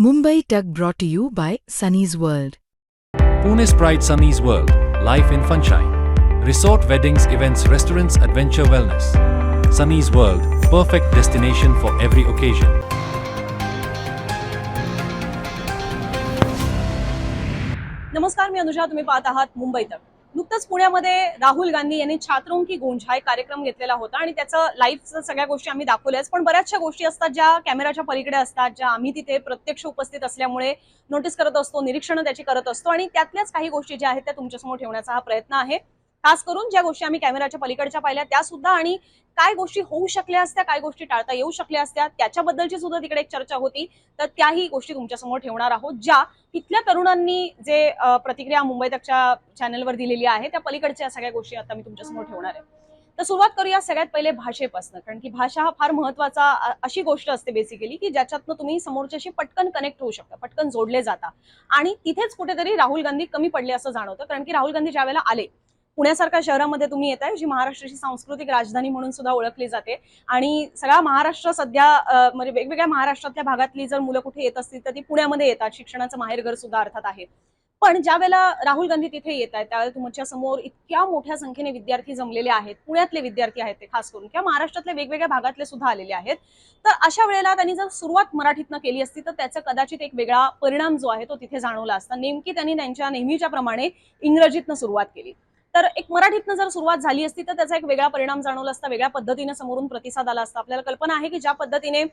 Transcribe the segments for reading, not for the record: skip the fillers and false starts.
Mumbai Tug brought to you by Sunny's World. Pune's Pride Sunny's World, life in Funshine. Resort weddings, events, restaurants, adventure wellness. Sunny's World, perfect destination for every occasion. नमस्कार, मी अनुजा. तुम्ही पाहत आहात मुंबई तक. नुकतंच पुण्यामध्ये राहुल गांधी यांनी छात्रों की गूंज हा एक कार्यक्रम घेतलेला होता आणि त्याचं लाईव्ह सगळ्या गोष्टी आम्ही दाखवल्याच. पण बऱ्याचशा गोष्टी असतात ज्या कॅमेराच्या पलीकडे असतात, ज्या आम्ही तिथे प्रत्यक्ष उपस्थित असल्यामुळे नोटीस करत असतो, निरीक्षण त्याची करत असतो आणि त्यातल्याच काही गोष्टी ज्या आहेत त्या तुमच्यासमोर ठेवण्याचा हा प्रयत्न आहे. खास करून ज्या गोष्टी आम्ही कॅमेराच्या पलीकडच्या पाहिल्या त्या सुद्धा, आणि काय गोष्टी होऊ शकल्या असत्या, काय गोष्टी टाळता येऊ शकल्या असत्या त्याच्याबद्दलची सुद्धा तिकडे एक चर्चा होती. तर त्याही गोष्टी तुमच्यासमोर ठेवणार आहोत, ज्या तिथल्या तरुणांनी जे प्रतिक्रिया मुंबई तकच्या चॅनलवर दिलेली आहे त्या पलीकडच्या सगळ्या गोष्टी आता मी तुमच्यासमोर ठेवणार आहे. तर सुरुवात करूया सगळ्यात पहिले भाषेपासून, कारण की भाषा हा फार महत्वाचा अशी गोष्ट असते बेसिकली की ज्याच्यातनं तुम्ही समोरच्याशी पटकन कनेक्ट होऊ शकता, पटकन जोडले जाता. आणि तिथेच कुठेतरी राहुल गांधी कमी पडले असं जाणवतं, कारण की राहुल गांधी ज्यावेळेला आले, पुण्यासारख्या शहरामध्ये तुम्ही येताय जी महाराष्ट्राची सांस्कृतिक राजधानी म्हणून सुद्धा ओळखली जाते, आणि सगळा महाराष्ट्र सध्या म्हणजे वेगवेगळ्या महाराष्ट्रातल्या भागातली जर मुलं कुठे येत असतील तर ती पुण्यामध्ये येतात. शिक्षणाचं माहेरघर सुद्धा अर्थात आहे. पण ज्या वेळेला राहुल गांधी तिथे येत आहेत त्यावेळेला तुमच्या समोर इतक्या मोठ्या संख्येने विद्यार्थी जमलेले आहेत. पुण्यातले विद्यार्थी आहेत ते खास करून, किंवा महाराष्ट्रातल्या वेगवेगळ्या भागातले सुद्धा आलेले आहेत. तर अशा वेळेला त्यांनी जर सुरुवात मराठीतनं केली असती तर त्याचा कदाचित एक वेगळा परिणाम जो आहे तो तिथे जाणवला असता. नेमकी त्यांनी त्यांच्या नेहमीच्या प्रमाणे इंग्रजीतनं सुरुवात केली. तर एक मराठीतनं जर सुरुवात झाली असती तर त्याचा एक वेगळा परिणाम जाणवला असता, वेगळ्या पद्धतीने समोरून प्रतिसाद आला असता. आपल्याला कल्पना आहे की ज्या पद्धतीने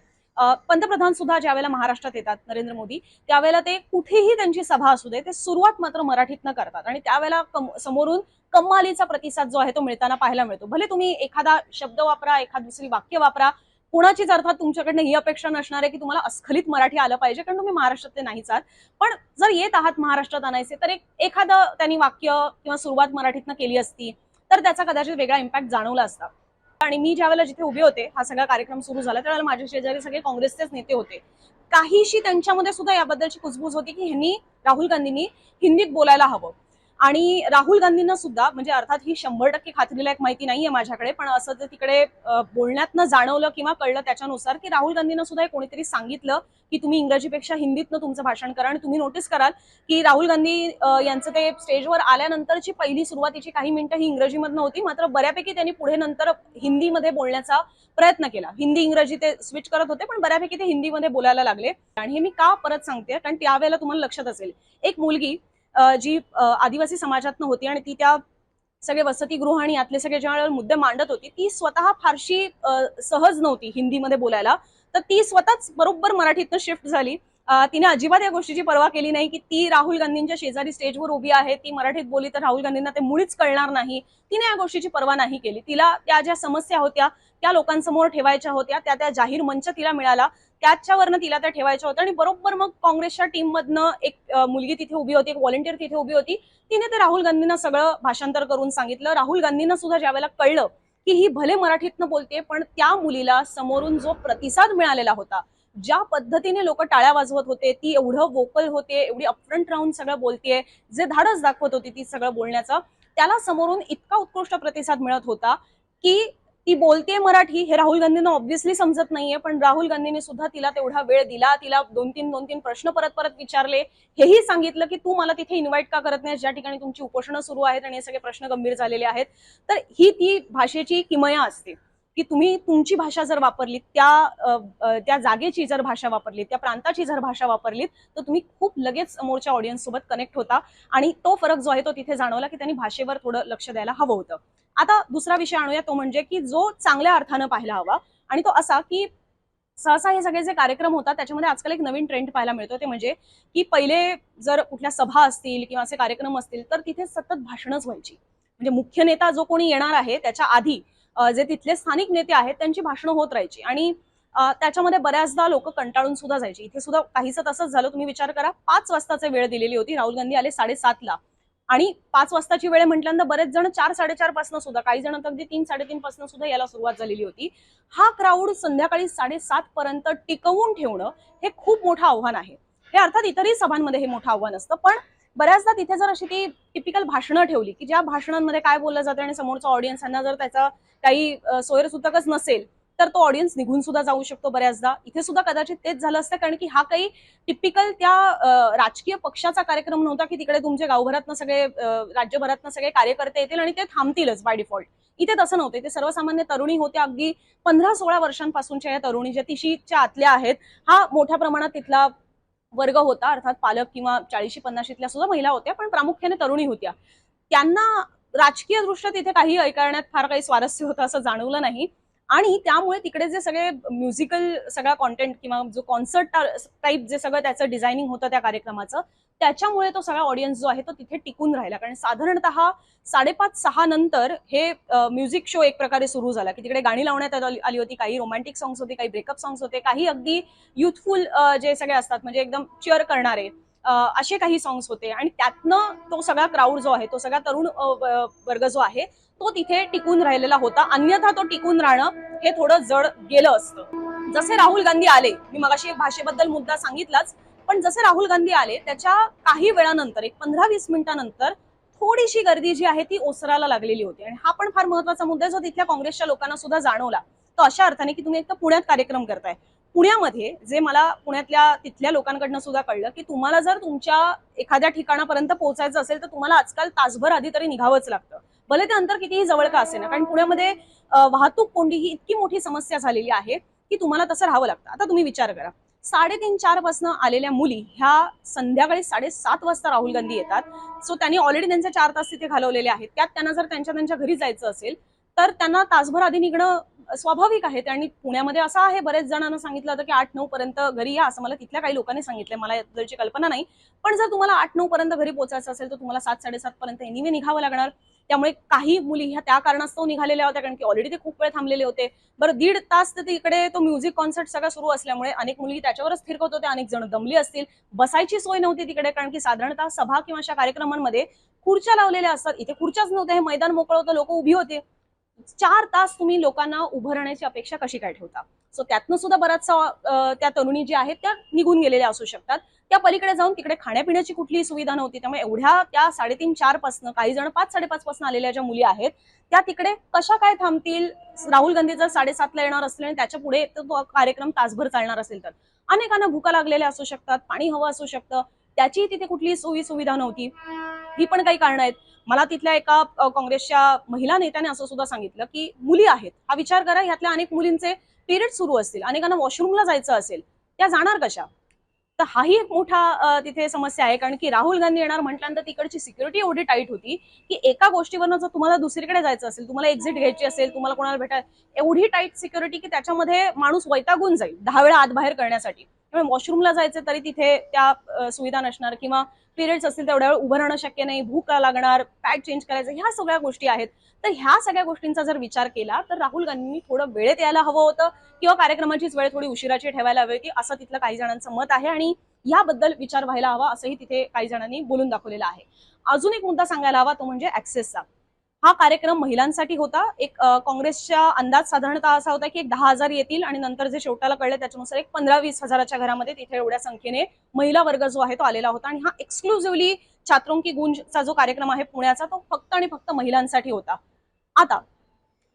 पंतप्रधान सुद्धा ज्या वेळेला महाराष्ट्रात येतात नरेंद्र मोदी, त्यावेळेला ते कुठेही त्यांची सभा असू दे ते सुरुवात मात्र मराठीतनं करतात, आणि त्यावेळेला समोरून कमालीचा प्रतिसाद जो आहे तो मिळताना पाहायला मिळतो. भले तुम्ही एखादा शब्द वापरा, एखाद दुसरी वाक्य वापरा, कोणाचीच अर्थात तुमच्याकडनं ही अपेक्षा नसणार आहे की तुम्हाला अस्खलित मराठी आलं पाहिजे, कारण तुम्ही महाराष्ट्रातले नाहीच आहात. पण जर येत आहात महाराष्ट्रात आणायचे तर एखादं त्यांनी वाक्य किंवा सुरुवात मराठीतनं केली असती तर त्याचा कदाचित वेगळा इम्पॅक्ट जाणवला असता. आणि मी ज्यावेळेला जिथे उभे होते, हा सगळा कार्यक्रम सुरू झाला, त्यावेळेला माझ्या शेजारी सगळे काँग्रेसचेच नेते होते. काहीशी त्यांच्यामध्ये सुद्धा याबद्दलची कुजबूज होती की ह्यांनी, राहुल गांधींनी हिंदीत बोलायला हवं. आणि राहुल गांधींना सुद्धा, म्हणजे अर्थात ही 100% खात्रीलायक माहिती नाहीये माझ्याकडे, पण असं जर तिकडे बोलण्यातनं जाणवलं किंवा कळलं त्याच्यानुसार की राहुल गांधींना सुद्धा कोणीतरी सांगितलं की तुम्ही इंग्रजीपेक्षा हिंदीतनं तुमचं भाषण करा. आणि तुम्ही नोटीस कराल की राहुल गांधी यांचं ते स्टेजवर आल्यानंतरची पहिली सुरुवातीची काही मिनिटं ही इंग्रजीमधनं होती, मात्र बऱ्यापैकी त्यांनी पुढे नंतर हिंदीमध्ये बोलण्याचा प्रयत्न केला. हिंदी इंग्रजी ते स्विच करत होते, पण बऱ्यापैकी ते हिंदीमध्ये बोलायला लागले. आणि हे मी का परत सांगते, कारण त्यावेळेला तुम्हाला लक्षात असेल, एक मुलगी जी आदिवासी समाजातनं होती आणि ती त्या सगळे वसतिगृह आणि यातले सगळे ज्या मुद्दे मांडत होती, ती स्वतः फारशी सहज नव्हती हिंदीमध्ये बोलायला. तर ती स्वतःच बरोबर मराठीतनं शिफ्ट झाली. तिने अजिबात या गोष्टीची पर्वा केली नाही की ती राहुल गांधींच्या शेजारी स्टेजवर उभी आहे, ती मराठीत बोलली तर राहुल गांधींना ते मुळीच कळणार नाही. तिने या गोष्टीची पर्वा नाही केली. तिला त्या ज्या समस्या होत्या त्या लोकांसमोर ठेवायच्या होत्या, त्या जाहीर मंच तिला मिळाला, त्याच्यावरनं तिला त्या ठेवायच्या होत्या. आणि बरोबर मग काँग्रेसच्या टीम मधनं एक मुलगी तिथे उभी होती, एक व्हॉलेंटियर तिथे उभी होती, तिने ते राहुल गांधींना सगळं भाषांतर करून सांगितलं. राहुल गांधींना सुद्धा ज्यावेळेला कळलं की ही भले मराठीतनं बोलते, पण त्या मुलीला समोरून जो प्रतिसाद मिळालेला होता, ज्या पद्धतीने लोक टाळ्या वाजवत होते, ती एवढं वोकल होते, एवढी अपफ्रंट राहून सगळं बोलतेय, जे धाडस दाखवत होती ती सगळं बोलण्याचं, त्याला समोरून इतका उत्कृष्ट प्रतिसाद मिळत होता की ती बोलते मराठी हे राहुल गांधींना ऑब्व्हियसली समजत नाहीये, पण राहुल गांधींनी सुद्धा तिला तेवढा वेळ दिला, तिला दोन तीन प्रश्न परत परत विचारले, हेही सांगितलं की तू मला तिथे इन्व्हाइट का करत नाहीस ज्या ठिकाणी तुमची उपोषणं सुरू आहेत आणि हे सगळे प्रश्न गंभीर झालेले आहेत. तर ही ती भाषेची किमया असते की तुम्ही तुमची भाषा जर वापरलीत, त्या जागेची जर भाषा वापरलीत, त्या प्रांताची जर भाषा वापरलीत, तर तुम्ही खूप लगेच समोरच्या ऑडियन्स सोबत कनेक्ट होता. आणि तो फरक जो आहे तो तिथे जाणवला की त्यांनी भाषेवर थोडं लक्ष द्यायला हवं होतं. आता दुसरा विषय आणूया, तो म्हणजे की जो चांगल्या अर्थानं पाहायला हवा, आणि तो असा की सहसा हे सगळे जे कार्यक्रम होतात त्याच्यामध्ये आजकाल एक नवीन ट्रेंड पाहायला मिळतो. ते म्हणजे की पहिले जर कुठल्या सभा असतील किंवा असे कार्यक्रम असतील तर तिथे सतत भाषणच व्हायची. म्हणजे मुख्य नेता जो कोणी येणार आहे त्याच्या आधी जे तिथले स्थानिक नेते आहेत त्यांची भाषणं होत राहायची, आणि त्याच्यामध्ये बऱ्याचदा लोक कंटाळून सुद्धा जायची. इथे सुद्धा काहीसं तसंच झालं. तुम्ही विचार करा, 5 वाजताची वेळ दिलेली होती, राहुल गांधी आले 7:30ला, आणि 5 वाजताची वेळ म्हटल्यानंतर बरेच जण 4-4:30 पासून सुद्धा, काही जण अगदी 3-3:30 पासून सुद्धा याला सुरुवात झालेली होती. हा क्राऊड संध्याकाळी 7:30 पर्यंत टिकवून ठेवणं हे खूप मोठं आव्हान आहे. हे अर्थात इतरही सभांमध्ये हे मोठं आव्हान असतं, पण बऱ्याचदा तिथे जर अशी ती टिपिकल भाषणं ठेवली की ज्या भाषणांमध्ये काय बोललं जातं आणि समोरचा ऑडियन्स यांना जर त्याचा काही सोयरसूतकच नसेल तर तो ऑडियन्स निघून सुद्धा जाऊ शकतो बऱ्याचदा. इथे सुद्धा कदाचित तेच झालं असतं, कारण की हा काही टिपिकल त्या राजकीय पक्षाचा कार्यक्रम नव्हता की तिकडे तुमचे गावभरातनं सगळे राज्यभरातनं सगळे कार्यकर्ते येतील आणि ते थांबतीलच बाय डिफॉल्ट. इथे तसं नव्हतं. ते सर्वसामान्य तरुणी होत्या, अगदी 15-16 वर्षांपासूनच्या या तरुणी ज्या 30च्या आतल्या आहेत. हा मोठ्या प्रमाणात तिथला वर्ग होता, अर्थात पालक किंवा 40-50ल्या सुद्धा महिला होत्या, पण प्रामुख्याने तरुणी होत्या. त्यांना राजकीय दृष्ट्या तिथे काही ऐकण्यात फार काही स्वारस्य होतं असं जाणवलं नाही. आणि त्यामुळे तिकडे जे सगळे म्युझिकल सगळा कॉन्टेंट किंवा जो कॉन्सर्ट टाईप जे सगळं त्याचं डिझायनिंग होतं त्या कार्यक्रमाचं, त्याच्यामुळे तो सगळा ऑडियन्स जो आहे तो तिथे टिकून राहिला. कारण साधारणतः 5:30-6 नंतर हे म्युझिक शो एक प्रकारे सुरू झाला, की तिकडे गाणी लावण्यात आली होती. काही रोमॅन्टिक सॉंग्स होते, काही ब्रेकअप सॉंग्स होते, काही अगदी युथफुल जे सगळे असतात म्हणजे एकदम चिअर करणारे असे काही सॉंग्स होते. आणि त्यातनं तो सगळा क्राऊड जो आहे, तो सगळा तरुण वर्ग जो आहे तो तिथे टिकून राहिलेला होता. अन्यथा तो टिकून राहणं हे थोडं जड गेलं असतं. जसे राहुल गांधी आले, मी मगाशी भाषेबद्दल मुद्दा सांगितलाच, पण जसे राहुल गांधी आले त्याच्या काही वेळानंतर, एक 15-20 मिनिटांनंतर थोडीशी गर्दी जी आहे ती ओसरायला लागलेली होती. आणि हा पण फार महत्वाचा मुद्दा आहे जो तिथल्या काँग्रेसच्या लोकांना सुद्धा जाणवला. तो अशा अर्थाने की तुम्ही एक तर पुण्यात कार्यक्रम करताय. पुण्यामध्ये जे मला पुण्यातल्या तिथल्या लोकांकडनं सुद्धा कळलं की तुम्हाला जर तुमच्या एखाद्या ठिकाणापर्यंत पोहोचायचं असेल तर तुम्हाला आजकाल तासभर आधी तरी निघावंच लागतं, भले ते अंतर कितीही जवळ का असेना. कारण पुण्यामध्ये वाहतूक कोंडी ही इतकी मोठी समस्या झालेली आहे की तुम्हाला तसं राहावं लागतं. आता तुम्ही विचार करा, 3:30-4 पासून आलेल्या मुली ह्या संध्याकाळी 7:30 वाजता राहुल गांधी येतात. सो त्यांनी ऑलरेडी त्यांचे 4 तास तिथे घालवलेले आहेत. त्यात त्यांना जर त्यांच्या घरी जायचं असेल तर त्यांना तासभर आधी निघणं स्वाभाविक आहे. आणि पुण्यामध्ये असं आहे, बरेच जणांना सांगितलं होतं की 8-9 पर्यंत घरी या, असं मला तिथल्या काही लोकांनी सांगितलंय, मला याबद्दलची कल्पना नाही. पण जर तुम्हाला 8-9 पर्यंत घरी पोहोचायचं असेल तर तुम्हाला 7-7:30 पर्यंत एनिवे निघावं लागणार. त्यामुळे काही मुली ह्या त्या कारणास्तव निघालेल्या होत्या, कारण की ऑलरेडी ते खूप वेळ थांबलेले होते. बरं 1.5 तास तर तिकडे तो म्युझिक कॉन्सर्ट सगळं सुरू असल्यामुळे अनेक मुली त्याच्यावरच थिरकत होत्या, अनेक जण दमली असतील. बसायची सोय नव्हती तिकडे, कारण की साधारणतः सभा किंवा अशा कार्यक्रमांमध्ये खुर्च्या लावलेल्या असतात. इथे खुर्च्याच नव्हत्या, हे मैदान मोकळं होतं, लोक उभी होते. 4 तास तुम्ही लोकांना उभं राहण्याची अपेक्षा कशी काय ठेवता? सो त्यातनं सुद्धा बराचसा त्या तरुणी ज्या आहेत त्या निघून गेलेल्या असू शकतात. त्या पलीकडे जाऊन तिकडे खाण्यापिण्याची कुठलीही सुविधा नव्हती. त्यामुळे एवढ्या त्या 3:30-4 पासून, काही जण 5-5:30 पासून आलेल्या ज्या मुली आहेत त्या तिकडे कशा काय थांबतील? राहुल गांधी जर 7:30ला येणार असले आणि त्याच्या पुढे तो कार्यक्रम तासभर चालणार असेल तर अनेकांना भुका लागलेल्या असू शकतात, पाणी हवं असू शकतं, त्याची तिथे कुठलीही सोयी सुविधा नव्हती. ही पण काही कारणं आहेत. मला तिथल्या एका काँग्रेसच्या महिला नेत्याने असं सुद्धा सांगितलं की मुली आहेत, हा विचार करा, ह्यातल्या अनेक मुलींचे पिरियड सुरू असतील, अनेकांना वॉशरूमला जायचं असेल, त्या जाणार कशा? तर हाही एक मोठा तिथे समस्या आहे. कारण की राहुल गांधी येणार म्हटल्यानंतर तिकडची सिक्युरिटी एवढी टाईट होती की एका गोष्टीवरनं जर तुम्हाला दुसरीकडे जायचं असेल, तुम्हाला एक्झिट घ्यायची असेल, तुम्हाला कोणाला भेटायला, एवढी टाईट सिक्युरिटी की त्याच्यामध्ये माणूस वैतागून जाईल 10 वेळा आत बाहेर करण्यासाठी. त्यामुळे वॉशरूमला जायचं तरी तिथे त्या सुविधा नसणार, किंवा पिरियड्स असतील तेवढ्या वेळ उभं राहणं शक्य नाही, भूक लागणार, पॅड चेंज करायचं, ह्या सगळ्या गोष्टी आहेत. तर ह्या सगळ्या गोष्टींचा जर विचार केला तर राहुल गांधींनी थोडं वेळेत यायला हवं होतं, किंवा कार्यक्रमाचीच वेळ थोडी उशिराची ठेवायला हवी होती, असं तिथलं काही जणांचं मत आहे. आणि याबद्दल विचार व्हायला हवा असंही तिथे काही जणांनी बोलून दाखवलेलं आहे. अजून एक मुद्दा सांगायला हवा तो म्हणजे ऍक्सेसचा. हा कार्यक्रम महिलांसाठी होता. एक काँग्रेसच्या अंदाज साधारणतः असा होता की एक 10,000 येतील, आणि नंतर जे शेवटाला कळलं त्याच्यानुसार एक 15-20 हजाराच्या घरामध्ये तिथे एवढ्या संख्येने महिला वर्ग जो आहे तो आलेला होता. आणि हा एक्सक्लुझिव्हली छात्रों की गूंजचा जो कार्यक्रम आहे पुण्याचा, तो फक्त आणि फक्त महिलांसाठी होता. आता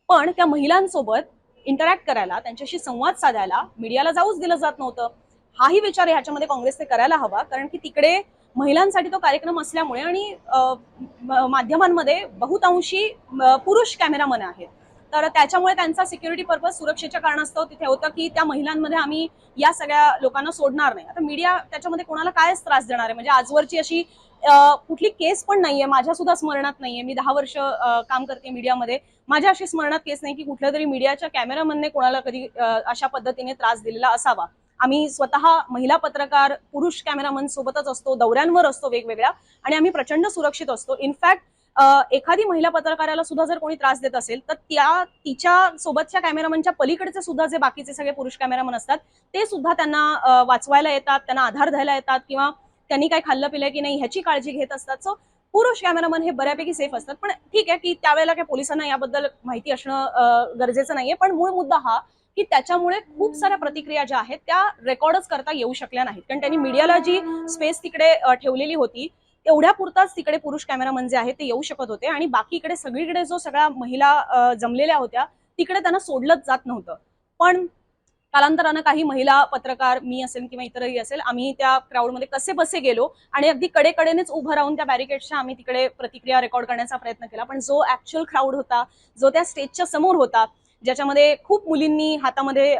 पण त्या महिलांसोबत इंटरॅक्ट करायला, त्यांच्याशी संवाद साधायला मीडियाला जाऊच दिलं जात नव्हतं. हाही विचार ह्याच्यामध्ये काँग्रेसने करायला हवा, कारण की तिकडे महिलांसाठी तो कार्यक्रम असल्यामुळे आणि माध्यमांमध्ये बहुतांशी पुरुष कॅमेरामन आहेत, तर त्याच्यामुळे त्यांचा सिक्युरिटी पर्पज, सुरक्षेच्या कारणास्तव तिथे होतं की त्या महिलांमध्ये आम्ही या सगळ्या लोकांना सोडणार नाही. आता मीडिया त्याच्यामध्ये कोणाला कायच त्रास देणार आहे? म्हणजे आजवरची अशी कुठली केस पण नाहीये, माझ्या सुद्धा स्मरणात नाहीये. मी 10 वर्ष काम करते मीडियामध्ये, माझ्या अशी स्मरणात केस नाही की कुठल्या तरी मीडियाच्या कॅमेरामनने कोणाला कधी अशा पद्धतीने त्रास दिलेला असावा. आम्ही स्वतः महिला पत्रकार पुरुष कॅमेरामन सोबतच असतो, दौऱ्यांवर असतो वेगवेगळ्या, आणि आम्ही प्रचंड सुरक्षित असतो. इनफॅक्ट एखादी महिला पत्रकाराला सुद्धा जर कोणी त्रास देत असेल तर तिच्या सोबतच्या कॅमेरामनच्या पलीकडचे सुद्धा जे बाकीचे सगळे पुरुष कॅमेरामन असतात ते सुद्धा त्यांना वाचवायला येतात, त्यांना आधार द्यायला येतात, किंवा त्यांनी काय खाल्लं पिलंय की नाही ह्याची काळजी घेत असतात. सो पुरुष कॅमेरामन हे बऱ्यापैकी सेफ असतात. पण ठीक आहे की त्यावेळेला काही पोलिसांना याबद्दल माहिती असणं गरजेचं नाहीये. पण मूळ मुद्दा हा की त्याच्यामुळे खूप साऱ्या प्रतिक्रिया ज्या आहेत त्या रेकॉर्डच करता येऊ शकल्या नाहीत, कारण त्यांनी मीडियाला जी स्पेस तिकडे ठेवलेली होती एवढ्या पुरताच तिकडे पुरुष कॅमेरामन जे आहेत ते येऊ शकत होते, आणि बाकी इकडे सगळीकडे जो सगळ्या महिला जमलेल्या होत्या तिकडे त्यांना सोडलंच जात नव्हतं. पण कालांतरानं काही महिला पत्रकार, मी असेल किंवा इतरही असेल, आम्ही त्या क्राऊडमध्ये कसे बसे गेलो आणि अगदी कडेकडेनेच उभं राहून त्या बॅरिकेड्सच्या आम्ही तिकडे प्रतिक्रिया रेकॉर्ड करण्याचा प्रयत्न केला. पण जो ऍक्च्युअल क्राऊड होता, जो त्या स्टेजच्या समोर होता, ज्याच्यामध्ये खूप मुलींनी हातामध्ये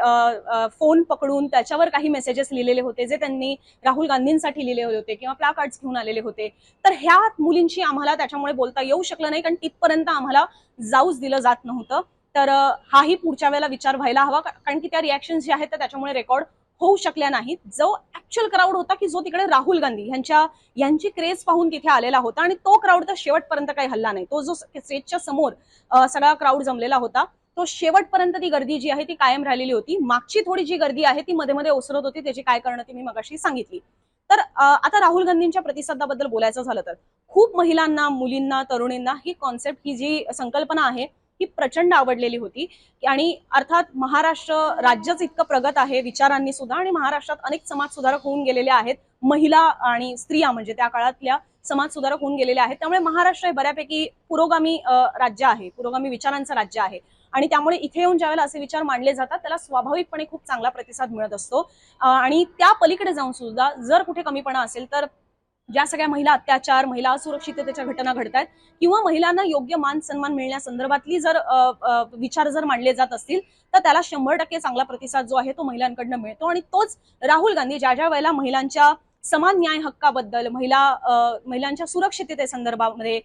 फोन पकडून त्याच्यावर काही मेसेजेस लिहिलेले होते, जे त्यांनी राहुल गांधींसाठी लिहिले होते किंवा प्लॅकार्ड्स घेऊन आलेले होते, तर ह्या मुलींशी आम्हाला त्याच्यामुळे बोलता येऊ शकलं नाही, कारण तिथपर्यंत आम्हाला जाऊच दिलं जात नव्हतं. तर हाही पुढच्या वेळेला विचार व्हायला हवा, कारण की त्या रिॲक्शन्स ज्या आहेत त्या त्याच्यामुळे रेकॉर्ड होऊ शकल्या नाहीत. जो ऍक्च्युअल क्राऊड होता की जो तिकडे राहुल गांधी यांची क्रेज पाहून तिथे आलेला होता, आणि तो क्राऊड तर शेवटपर्यंत काही हल्ला नाही. तो जो स्टेजच्या समोर सगळा क्राऊड जमलेला होता, तो शेवटपर्यंत ती गर्दी जी आहे ती कायम राहिलेली होती. मागची थोडी जी गर्दी आहे ती मध्ये मध्ये ओसरत होती, त्याची काय करणं ती मी मगाशी सांगितली. तर आता राहुल गांधींच्या प्रतिसादाबद्दल बोलायचं झालं तर खूप महिलांना, मुलींना, तरुणींना ही कॉन्सेप्ट, ही जी संकल्पना आहे ही प्रचंड आवडलेली होती. आणि अर्थात महाराष्ट्र राज्यच इतकं प्रगत आहे विचारांनी सुद्धा, आणि महाराष्ट्रात अनेक समाज सुधारक होऊन गेलेले आहेत, महिला आणि स्त्रिया म्हणजे त्या काळातल्या समाज सुधारक होऊन गेलेले आहेत. त्यामुळे महाराष्ट्र हे बऱ्यापैकी पुरोगामी राज्य आहे, पुरोगामी विचारांचं राज्य आहे, आणि त्यामुळे इथे येऊन ज्यावेळेला असे विचार मांडले जातात त्याला स्वाभाविकपणे खूप चांगला प्रतिसाद मिळत असतो. आणि त्या पलीकडे जाऊन सुद्धा जर कुठे कमीपणा असेल, तर ज्या सगळ्या महिला अत्याचार, महिला असुरक्षिततेच्या घटना घडतायत किंवा महिलांना योग्य मान सन्मान मिळण्यासंदर्भातली जर विचार जर मांडले जात असतील, तर त्याला 100% चांगला प्रतिसाद जो आहे तो महिलांकडनं मिळतो. आणि तोच राहुल गांधी ज्या ज्या वेळेला महिलांच्या समान न्याय हक्काबद्दल, महिलांच्या सुरक्षिततेसंदर्भामध्ये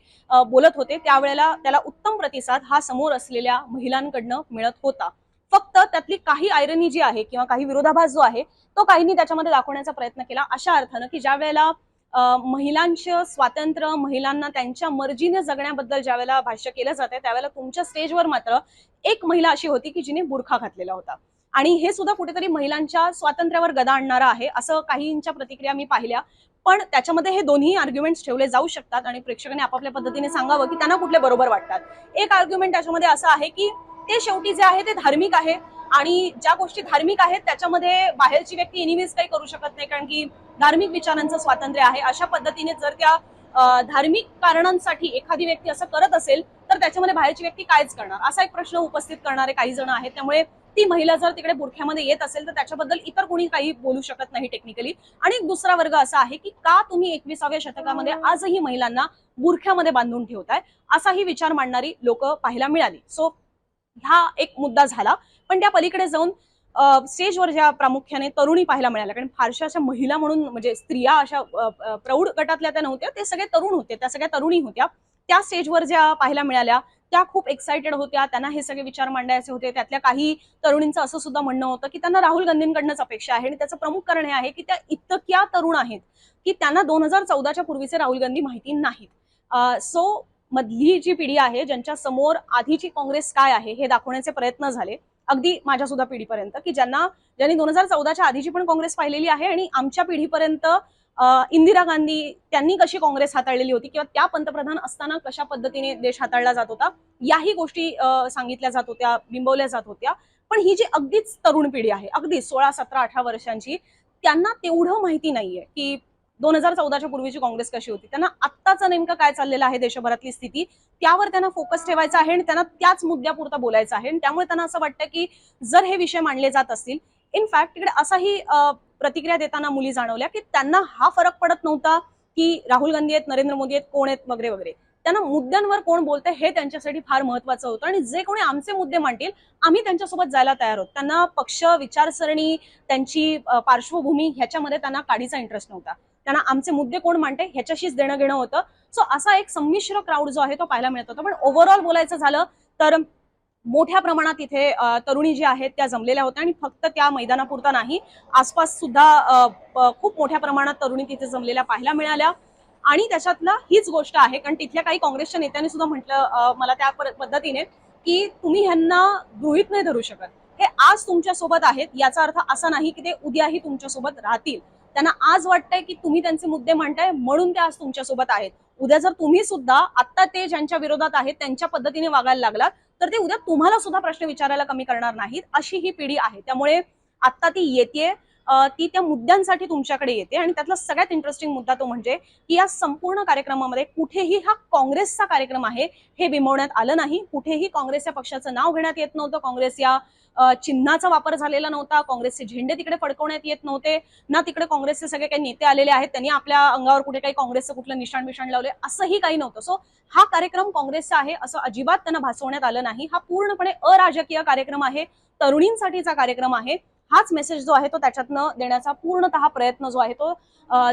बोलत होते, त्यावेळेला त्याला उत्तम प्रतिसाद हा समोर असलेल्या महिलांकडनं मिळत होता. फक्त त्यातली काही आयरनी जी आहे किंवा काही विरोधाभास जो आहे तो काहींनी त्याच्यामध्ये दाखवण्याचा प्रयत्न केला, अशा अर्थानं की ज्या वेळेला महिलांचं स्वातंत्र्य, महिलांना त्यांच्या मर्जीने जगण्याबद्दल ज्या वेळेला भाष्य केलं जाते, त्यावेळेला तुमच्या स्टेजवर मात्र एक महिला अशी होती की जिने बुरखा घातलेला होता, आणि हे सुद्धा कुठेतरी महिलांच्या स्वातंत्र्यावर गदा आणणारं आहे असं काहींच्या प्रतिक्रिया मी पाहिल्या. पण त्याच्यामध्ये हे दोन्ही आर्ग्युमेंट्स ठेवले जाऊ शकतात आणि प्रेक्षकांनी आपापल्या पद्धतीने सांगावं की त्यांना कुठले बरोबर वाटतात. एक आर्ग्युमेंट त्याच्यामध्ये असं आहे की ते शेवटी जे आहे ते धार्मिक आहे, आणि ज्या गोष्टी धार्मिक आहेत त्याच्यामध्ये बाहेरची व्यक्ती एनिवेज काही करू शकत नाही, कारण की धार्मिक विचारांचं स्वातंत्र्य आहे. अशा पद्धतीने जर त्या धार्मिक कारणांसाठी एखादी व्यक्ती असं करत असेल, तर त्याच्यामध्ये बाहेरची व्यक्ती कायच करणार, असा एक प्रश्न उपस्थित करणारे काही जण आहेत. त्यामुळे ती महिला जर तिकडे बुरख्यामध्ये येत असेल तर त्याच्याबद्दल इतर कोणी काही बोलू शकत नाही टेक्निकली. आणि एक दुसरा वर्ग असा आहे की का तुम्ही 21व्या शतकामध्ये आजही महिलांना बुरख्यामध्ये बांधून ठेवताय, असाही विचार मांडणारी लोक पाहायला मिळाली. सो हा एक मुद्दा झाला. पण त्या पलीकडे जाऊन स्टेजवर ज्या प्रामुख्याने तरुणी पाहायला मिळाल्या, कारण फारशा अशा महिला म्हणून म्हणजे स्त्रिया अशा प्रौढ गटातल्या त्या नव्हत्या, ते सगळे तरुण होते, त्या सगळ्या तरुणी होत्या. त्या स्टेजवर ज्या पाहायला मिळाल्या त्या खूप एक्साइटेड होत्या, त्यांना हे सगळे विचार मांडायचे होते. त्यातल्या काही तरुणींचं असं सुद्धा म्हणणं होतं की त्यांना राहुल गांधींकडनंच अपेक्षा आहे, आणि त्याचं प्रमुख कारण हे आहे की त्या इतक्या तरुण आहेत की त्यांना 2014च्या पूर्वीचे राहुल गांधी माहिती नाहीत. सो मधली जी पिढी आहे, ज्यांच्या समोर आधीची काँग्रेस काय आहे हे दाखवण्याचे प्रयत्न झाले, अगदी माझ्या सुद्धा पिढीपर्यंत, की ज्यांनी 2014च्या आधीची पण काँग्रेस पाहिलेली आहे, आणि आमच्या पिढीपर्यंत इंदिरा गांधी त्यांनी कशी काँग्रेस हाताळलेली होती किंवा त्या पंतप्रधान असताना कशा पद्धतीने देश हाताळला जात होता, याही गोष्टी सांगितल्या जात होत्या, बिंबवल्या जात होत्या. पण ही जी अगदीच तरुण पिढी आहे, अगदी 16, 17, 18 वर्षांची, त्यांना तेवढं माहिती नाहीये की 2014च्या पूर्वीची काँग्रेस कशी होती. त्यांना आत्ताचं नेमकं काय चाललेलं आहे, देशभरातली स्थिती, त्यावर त्यांना फोकस ठेवायचा आहे आणि त्यांना त्याच मुद्द्यापुरता बोलायचं आहे. आणि त्यामुळे त्यांना असं वाटतं की जर हे विषय मांडले जात असतील, इनफॅक्ट तिकडे असाही प्रतिक्रिया देताना मुली जाणवल्या की त्यांना हा फरक पडत नव्हता की राहुल गांधी आहेत, नरेंद्र मोदी आहेत, कोण आहेत वगैरे वगैरे. त्यांना मुद्द्यांवर कोण बोलतंय हे त्यांच्यासाठी फार महत्वाचं होतं, आणि जे कोणी आमचे मुद्दे मांडतील आम्ही त्यांच्यासोबत जायला तयार आहोत. त्यांना पक्ष, विचारसरणी, त्यांची पार्श्वभूमी ह्याच्यामध्ये त्यांना काडीचा इंटरेस्ट नव्हता. त्यांना आमचे मुद्दे कोण मांडते ह्याच्याशीच देणं घेणं होतं. सो असा एक संमिश्र क्राऊड जो आहे तो पाहायला मिळत होता. पण ओव्हरऑल बोलायचं झालं तर मोठ्या प्रमाणात इथे तरुणी जी आहेत त्या जमलेल्या होत्या, आणि फक्त त्या मैदानापुरता नाही, आसपास सुद्धा खूप मोठ्या प्रमाणात तरुणी तिथे जमलेल्या पाहायला मिळाल्या. आणि त्याच्यातला हीच गोष्ट आहे, कारण तिथल्या काही काँग्रेसच्या नेत्यांनी सुद्धा म्हटलं मला त्या पद्धतीने की तुम्ही ह्यांना गृहीत नाही धरू शकत, हे आज तुमच्या सोबत आहेत याचा अर्थ असा नाही की ते उद्याही तुमच्या सोबत राहतील. त्यांना आज वाटतंय की तुम्ही त्यांचे मुद्दे मांडताय म्हणून ते आज तुमच्या सोबत आहेत. उद्या जर तुम्ही सुद्धा आता ते ज्यांच्या विरोधात आहेत त्यांच्या पद्धतीने वागायला लागलात तर ते उद्या तुम्हाला सुद्धा प्रश्न विचारायला कमी करणार नाहीत, अशी ही पिढी आहे. त्यामुळे आता ती येते, ती त्या मुद्द्यांसाठी तुमच्याकडे येते. आणि त्यातला सगळ्यात इंटरेस्टिंग मुद्दा तो म्हणजे की या संपूर्ण कार्यक्रमामध्ये कुठेही हा काँग्रेसचा कार्यक्रम आहे हे बिंबवण्यात आलं नाही. कुठेही काँग्रेस या पक्षाचं नाव घेण्यात येत नव्हतं, काँग्रेस या चिन्हाचा वापर झालेला नव्हता, काँग्रेसचे झेंडे तिकडे फडकवण्यात येत नव्हते, ना तिकडे काँग्रेसचे सगळे काही नेते आलेले आहेत त्यांनी आपल्या अंगावर कुठे काही काँग्रेसचं कुठलं निशाण बिशाण लावले असंही काही नव्हतं. सो हा कार्यक्रम काँग्रेसचा आहे असं अजिबात त्यांना भासवण्यात आलं नाही. हा पूर्णपणे अराजकीय कार्यक्रम आहे, तरुणींसाठीचा कार्यक्रम आहे. हाच मेसेज जो आहे तो त्याच्यातनं देण्याचा पूर्णतः प्रयत्न जो आहे तो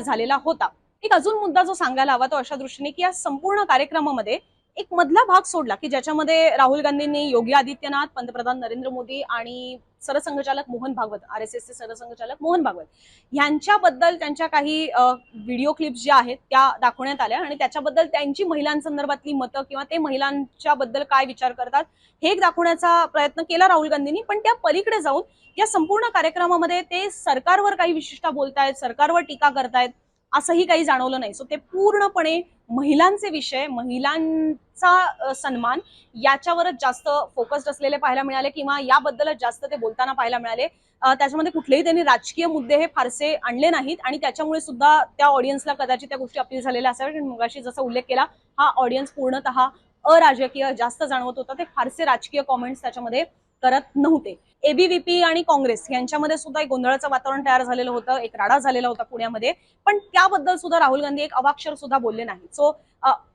झालेला होता. एक अजून मुद्दा जो सांगायला हवा तो अशा दृष्टीने की या संपूर्ण कार्यक्रमामध्ये एक मधला भाग सोडला की ज्याच्यामध्ये राहुल गांधींनी योगी आदित्यनाथ, पंतप्रधान नरेंद्र मोदी आणि सरसंघचालक मोहन भागवत, RSSचे सरसंघचालक मोहन भागवत यांच्याबद्दल त्यांच्या काही व्हिडिओ क्लिप्स ज्या आहेत त्या दाखवण्यात आल्या आणि त्याच्याबद्दल त्यांची महिलांसंदर्भातली मतं किंवा ते महिलांच्या बद्दल काय विचार करतात हे एक दाखवण्याचा प्रयत्न केला राहुल गांधींनी. पण त्या पलीकडे जाऊन या संपूर्ण कार्यक्रमामध्ये ते सरकारवर काही विशिष्ट बोलतायत, सरकारवर टीका करतायत असंही काही जाणवलं नाही. सो ते पूर्णपणे महिलांचे विषय, महिलांचा सन्मान याच्यावरच जास्त फोकस्ड असलेले पाहायला मिळाले किंवा याबद्दलच जास्त ते बोलताना पाहायला मिळाले. त्याच्यामध्ये कुठलेही त्यांनी राजकीय मुद्दे हे फारसे आणले नाहीत आणि त्याच्यामुळे सुद्धा त्या ऑडियन्सला कदाचित त्या गोष्टी अपील झालेल्या असाव्यात. मगाशी जसं उल्लेख केला हा ऑडियन्स पूर्णतः अराजकीय जास्त जाणवत होता. ते फारसे राजकीय कॉमेंट्स त्याच्यामध्ये करत नव्हते. ABVP आणि काँग्रेस यांच्यामध्ये सुद्धा एक गोंधळाचं वातावरण तयार झालेलं होतं, एक राडा झालेला होता पुण्यामध्ये, पण त्याबद्दल सुद्धा राहुल गांधी एक अवाक्षर सुद्धा बोलले नाहीत. सो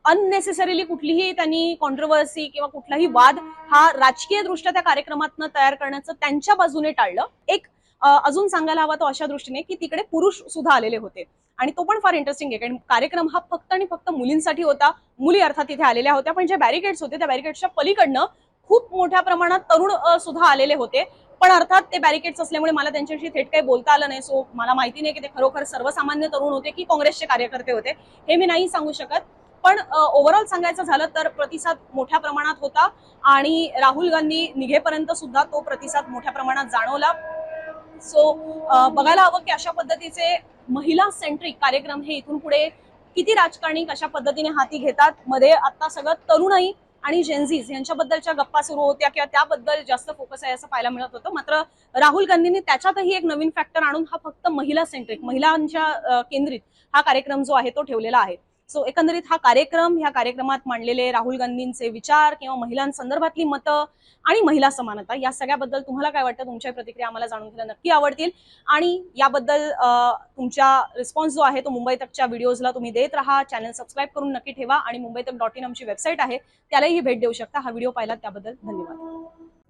अननेसेसरीली कुठलीही त्यांनी कॉन्ट्रोवर्सी किंवा कुठलाही वाद हा राजकीय दृष्ट्या त्या कार्यक्रमातनं तयार करण्याचं त्यांच्या बाजूने टाळलं. एक अजून सांगायला हवा तो अशा दृष्टीने की तिकडे पुरुष सुद्धा आलेले होते आणि तो पण फार इंटरेस्टिंग आहे कारण कार्यक्रम हा फक्त आणि फक्त मुलींसाठी होता. मुली अर्थात तिथे आलेल्या होत्या, पण जे बॅरिकेड्स होते त्या बॅरिकेड्सच्या पलीकडनं खूप मोठ्या प्रमाणात तरुण सुद्धा आलेले होते. पण अर्थात ते बॅरिकेड्स असल्यामुळे मला त्यांच्याशी थेट काही बोलता आलं नाही. सो मला माहिती नाही की ते खरोखर सर्वसामान्य तरुण होते की काँग्रेसचे कार्यकर्ते होते हे मी नाही सांगू शकत. पण ओव्हरऑल सांगायचं झालं तर प्रतिसाद मोठ्या प्रमाणात होता आणि राहुल गांधी निघेपर्यंत सुद्धा तो प्रतिसाद मोठ्या प्रमाणात जाणवला. सो बघायला हवं की अशा पद्धतीचे महिला सेंट्रिक कार्यक्रम हे इथून पुढे किती राजकारणी कशा पद्धतीने हाती घेतात. मध्ये आता सगळं तरुणाई आणि जेन्झीज यांच्याबद्दलच्या गप्पा सुरू होत्या किंवा त्याबद्दल जास्त फोकस आहे असं पाहायला मिळत होतं. मात्र राहुल गांधींनी त्याच्यातही एक नवीन फॅक्टर आणून हा फक्त महिला सेंट्रिक, महिलांच्या केंद्रित हा कार्यक्रम जो आहे तो ठेवलेला आहे. सो एकंदरीत हा कार्यक्रम, ह्या कार्यक्रमात मांडलेले राहुल गांधींचे विचार किंवा महिलांसंदर्भातली मतं आणि महिला समानता या सगळ्याबद्दल तुम्हाला काय वाटतं, तुमच्या प्रतिक्रिया आम्हाला जाणून घ्यायला नक्की आवडतील. आणि याबद्दल तुमचा रिस्पॉन्स जो आहे तो मुंबई तकच्या व्हिडिओजला तुम्ही देत राहा. चॅनल सबस्क्राईब करून नक्की ठेवा आणि मुंबईतक.in आमची वेबसाईट आहे त्यालाही भेट देऊ शकता. हा व्हिडिओ पाहिला त्याबद्दल धन्यवाद.